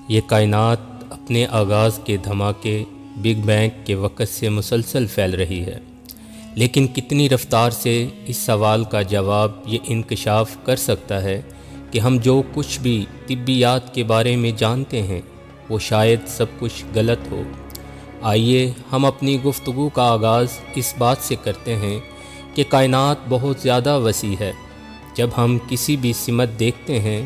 یہ کائنات اپنے آغاز کے دھماکے بگ بینگ کے وقت سے مسلسل پھیل رہی ہے، لیکن کتنی رفتار سے اس سوال کا جواب یہ انکشاف کر سکتا ہے کہ ہم جو کچھ بھی طبیات کے بارے میں جانتے ہیں وہ شاید سب کچھ غلط ہو۔ آئیے ہم اپنی گفتگو کا آغاز اس بات سے کرتے ہیں کہ کائنات بہت زیادہ وسیع ہے۔ جب ہم کسی بھی سمت دیکھتے ہیں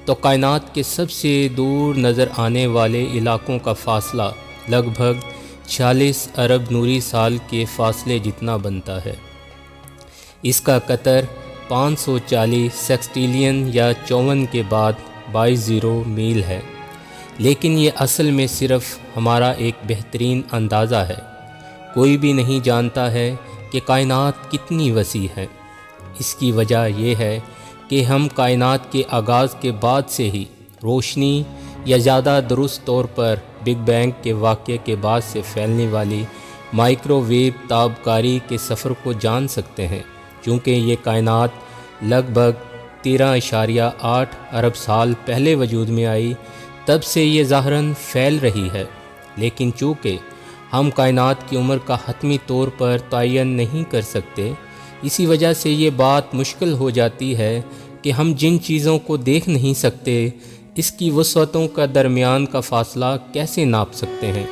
تو کائنات کے سب سے دور نظر آنے والے علاقوں کا فاصلہ لگ بھگ 46 ارب نوری سال کے فاصلے جتنا بنتا ہے۔ اس کا قطر 540 سیکسٹیلین یا 54 کے بعد 22 میل ہے، لیکن یہ اصل میں صرف ہمارا ایک بہترین اندازہ ہے۔ کوئی بھی نہیں جانتا ہے کہ کائنات کتنی وسیع ہے۔ اس کی وجہ یہ ہے کہ ہم کائنات کے آغاز کے بعد سے ہی روشنی یا زیادہ درست طور پر بگ بینگ کے واقعے کے بعد سے پھیلنے والی مائکرو ویو تابکاری کے سفر کو جان سکتے ہیں، چونکہ یہ کائنات لگ بھگ 13.8 ارب سال پہلے وجود میں آئی، تب سے یہ ظاہراً پھیل رہی ہے۔ لیکن چونکہ ہم کائنات کی عمر کا حتمی طور پر تعین نہیں کر سکتے، اسی وجہ سے یہ بات مشکل ہو جاتی ہے کہ ہم جن چیزوں کو دیکھ نہیں سکتے اس کی وسعتوں کا درمیان کا فاصلہ کیسے ناپ سکتے ہیں۔